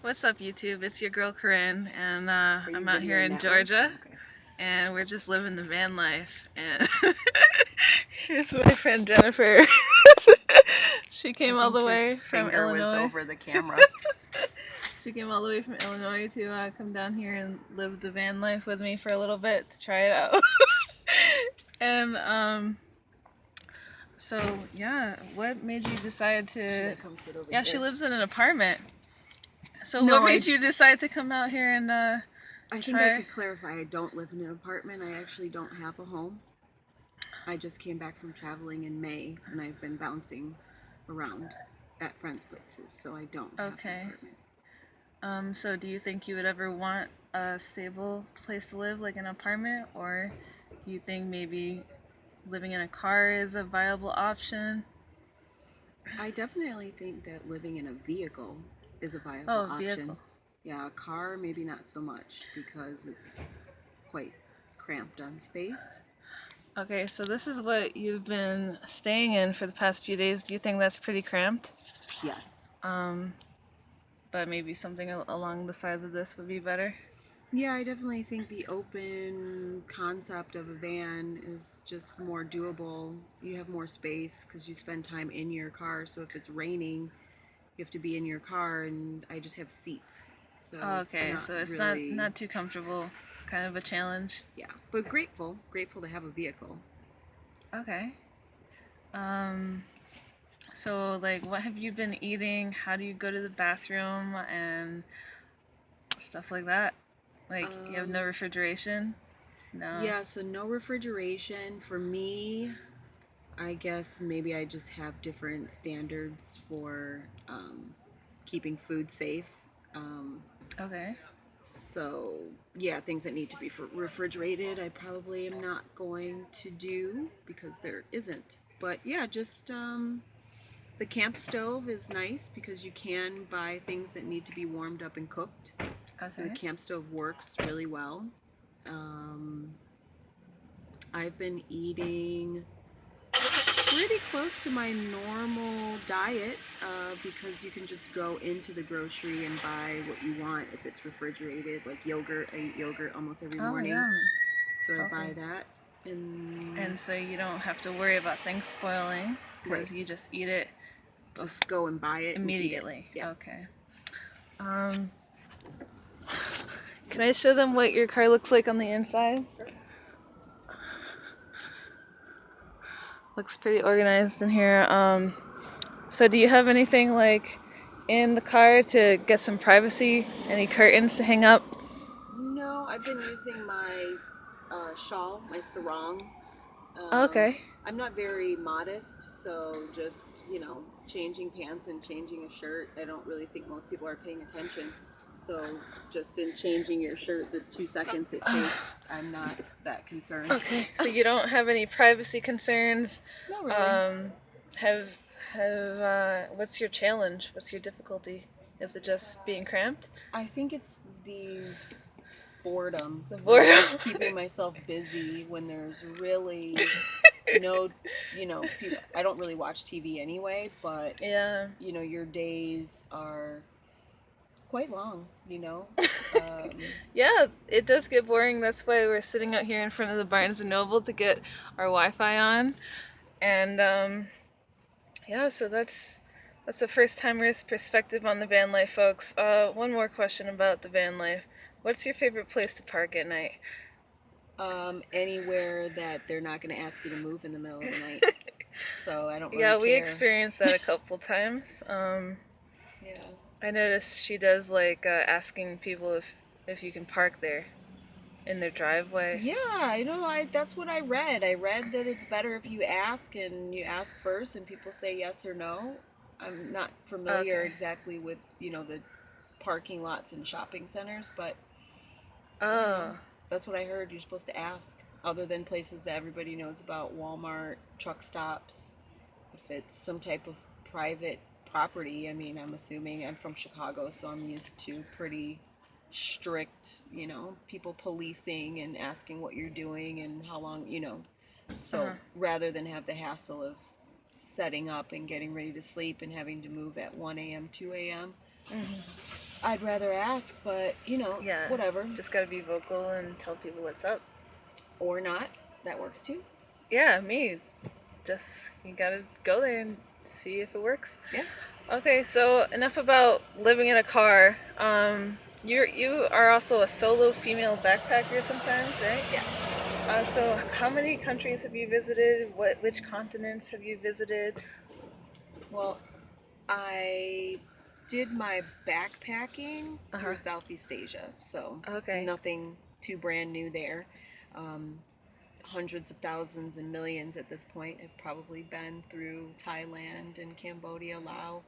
What's up, YouTube? It's your girl Corinne, and I'm out here videoing in that Georgia, Okay. and we're just living the van life. And here's my friend Jennifer. She came all the way from Finger was Illinois. over the camera. She came all the way from Illinois to come down here and live the van life with me for a little bit to try it out. And so yeah, what made you decide to? Yeah, she lives in an apartment. So No, what made you decide to come out here and I think try? I could clarify. I don't live in an apartment. I actually don't have a home. I just came back from traveling in May, and I've been bouncing around at friends' places, so I don't have Okay. an apartment. So do you think you would ever want a stable place to live, like an apartment, or do you think maybe living in a car is a viable option? I definitely think that living in a vehicle is a viable Oh, option. vehicle. Yeah, a car maybe not so much because it's quite cramped on space. Okay, so this is what you've been staying in for the past few days. Do you think that's pretty cramped? Yes. But maybe something along the sides of this would be better? Yeah, I definitely think the open concept of a van is just more doable. You have more space because you spend time in your car. So if it's raining, you have to be in your car, and I just have seats. So Okay, so it's really, not too comfortable, kind of a challenge. yeah. But grateful to have a vehicle. Okay. Um, so like, what have you been eating? How do you go to the bathroom and stuff like that? Like, you have no refrigeration? No. Yeah, so no refrigeration. For me, I guess maybe I just have different standards for keeping food safe. Um, Okay. So, yeah, things that need to be refrigerated, I probably am not going to do because there isn't. But yeah, just the camp stove is nice because you can buy things that need to be warmed up and cooked. So the Okay. camp stove works really well. Um, I've been eating pretty close to my normal diet because you can just go into the grocery and buy what you want if it's refrigerated, like yogurt. I eat yogurt almost every Oh, morning, yum. so I buy Salty. that. And so you don't have to worry about things spoiling because Right, you just eat it just go and buy it immediately. and eat it. Yeah. Okay. Can I show them what your car looks like on the inside? Looks pretty organized in here. So do you have anything like in the car to get some privacy? Any curtains to hang up? No, I've been using my shawl, my sarong. Okay. I'm not very modest, so just, changing pants and changing a shirt, I don't really think most people are paying attention. So just in changing your shirt, the 2 seconds it takes, I'm not that concerned. Okay. So you don't have any privacy concerns. Not really. Um, have what's your challenge? What's your difficulty? Is it just being cramped? I think it's the boredom. The boredom. Just keeping myself busy when there's really no, people. I don't really watch TV anyway, but Yeah. your days are quite long. Yeah, it does get boring. That's why we're sitting out here in front of the Barnes and Noble to get our Wi-Fi on. And yeah, so that's the first timer's perspective on the van life, folks. One more question about the van life. What's your favorite place to park at night? Anywhere that they're not going to ask you to move in the middle of the night. So I don't really Yeah, care. we experienced that a couple times. Yeah. I noticed she does like asking people if you can park there in their driveway. Yeah, I know. That's what I read. I read that it's better if you ask and you ask first, and people say yes or no. I'm not familiar exactly with the parking lots and shopping centers, but that's what I heard. You're supposed to ask. Other than places that everybody knows about, Walmart, truck stops. If it's some type of private property, I mean, I'm assuming I'm from Chicago, so I'm used to pretty strict, people policing and asking what you're doing and how long. So rather than have the hassle of setting up and getting ready to sleep and having to move at 1 a.m., 2 a.m., I'd rather ask, but Yeah, whatever. just gotta be vocal and tell people what's up. Or not. That works too. Yeah, me. Just you gotta go there and see if it works. Yeah. Okay, so enough about living in a car. You are also a solo female backpacker sometimes, right? Yes. So how many countries have you visited? Which continents have you visited? Well, I did my backpacking Uh through huh. Southeast Asia, so Okay. nothing too brand new there. Um, Hundreds of thousands and millions at this point have probably been through Thailand and Cambodia, Laos.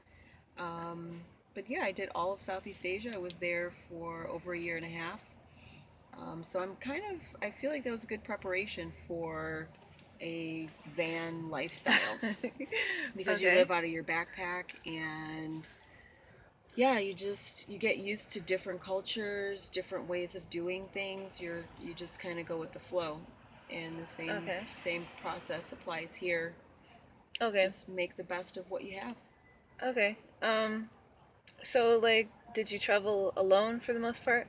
Um, but yeah, I did all of Southeast Asia. I was there for over a year and a half. So I feel like that was a good preparation for a van lifestyle because you Okay. live out of your backpack and yeah, you get used to different cultures, different ways of doing things. You just kind of go with the flow, and the Okay. same process applies here. Okay. Just make the best of what you have. Okay. So like, did you travel alone for the most part?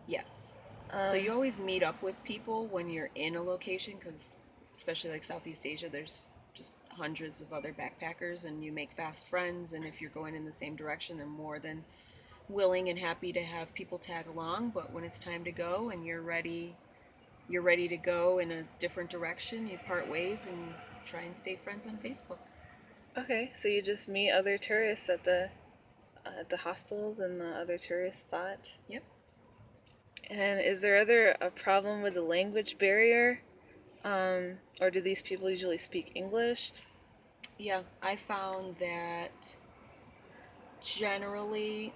Yes. So Um. you always meet up with people when you're in a location because, especially like Southeast Asia, there's just hundreds of other backpackers, and you make fast friends. And if you're going in the same direction, they're more than willing and happy to have people tag along. But when it's time to go and you're ready to go in a different direction, you part ways and try and stay friends on Facebook. Okay. So you just meet other tourists at the hostels and the other tourist spots. Yep. And is there ever a problem with the language barrier? Or do these people usually speak English? Yeah, I found that generally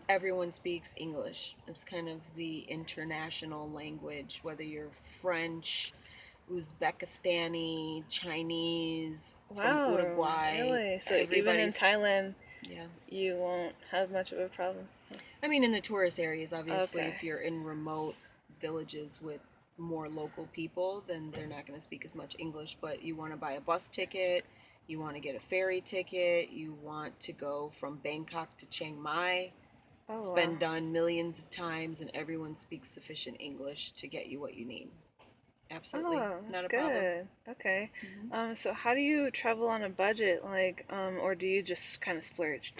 everyone speaks English. It's kind of the international language, whether you're French, Uzbekistani, Chinese, from Wow, Uruguay, really? So even in everybody's, Thailand, yeah. you won't have much of a problem. I mean, in the tourist areas, obviously, Okay. if you're in remote villages with more local people, then they're not going to speak as much English. But you want to buy a bus ticket, you want to get a ferry ticket, you want to go from Bangkok to Chiang Mai. It's Oh wow. been done millions of times, and everyone speaks sufficient English to get you what you need. Absolutely, Oh, not that's a problem. good. Okay. Hmm. So how do you travel on a budget? Like, or do you just kind of splurge?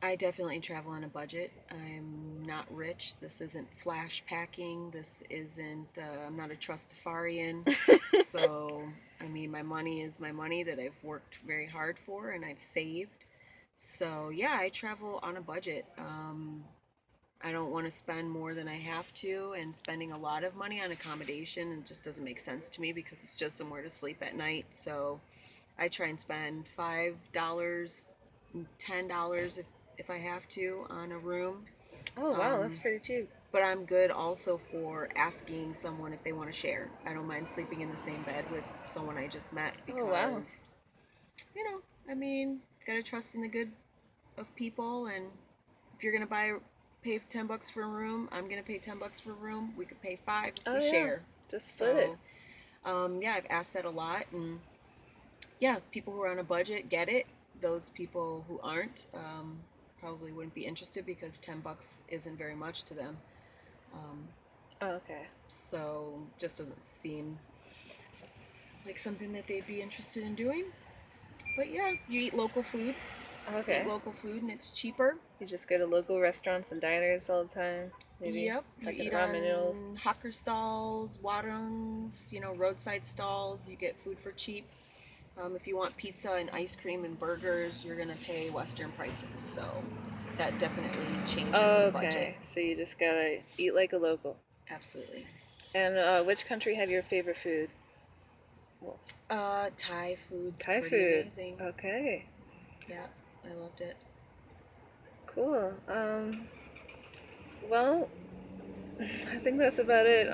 I definitely travel on a budget. I'm not rich. This isn't flash packing. This isn't, I'm not a trustafarian. So, I mean, my money is my money that I've worked very hard for and I've saved. So, yeah, I travel on a budget. I don't want to spend more than I have to, and spending a lot of money on accommodation it just doesn't make sense to me because it's just somewhere to sleep at night. So, I try and spend $5, $10 if I have to on a room. Oh wow, that's Um, pretty cheap. but I'm good also for asking someone if they want to share. I don't mind sleeping in the same bed with someone I just met Oh wow. because, you know, I mean, gotta trust in the good of people. And if you're gonna pay $10 for a room, I'm gonna pay $10 for a room. We could pay five. Oh We yeah, share. just split it. So, yeah, I've asked that a lot, and yeah, people who are on a budget get it. Those people who aren't probably wouldn't be interested because $10 isn't very much to them. Um, Oh, okay. so just doesn't seem like something that they'd be interested in doing. But yeah, you eat Okay. local food, and it's cheaper. You just go to local restaurants and diners all the time. Maybe Yep, you like at eat ramen noodles. on hawker stalls, warongs, roadside stalls. You get food for cheap. If you want pizza and ice cream and burgers, you're gonna pay Western prices. So that definitely changes the budget. Okay, so you just gotta eat like a local. Absolutely. And which country had your favorite food? Well, Thai food's Thai pretty food. amazing. Okay, Yeah, I loved it. cool. Well, I think that's about it.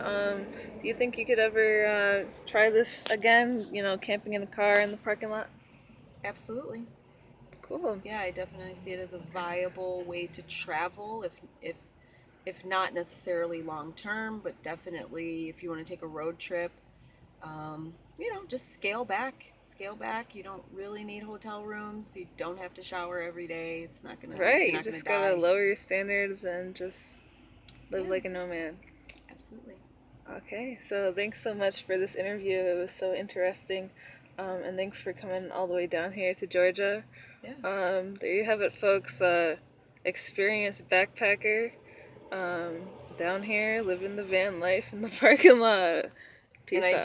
Do you think you could ever try this again? Camping in the car in the parking lot. Absolutely. Cool. Yeah, I definitely see it as a viable way to travel if not necessarily long term, but definitely if you want to take a road trip. Um, you know, just scale back. Scale back. You don't really need hotel rooms. You don't have to shower every day. It's not gonna, Right, you're you not gonna just gotta die. lower your standards and just live Yeah, like a nomad. absolutely. Okay, so thanks so much for this interview. It was so interesting. And thanks for coming all the way down here to Georgia. Yeah. There you have it, folks. Experienced backpacker down here, living the van life in the parking lot. And Peace out.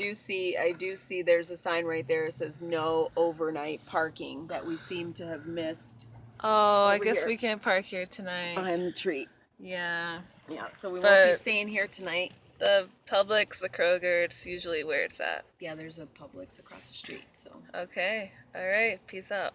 I do see there's a sign right there that says no overnight parking that we seem to have missed Oh, I over guess here we can't park here tonight. behind the tree. Yeah. Yeah, so we won't be But staying here tonight. the Publix, the Kroger, it's usually where it's at. Yeah, there's a Publix across the street, so. Okay. All right. Peace out.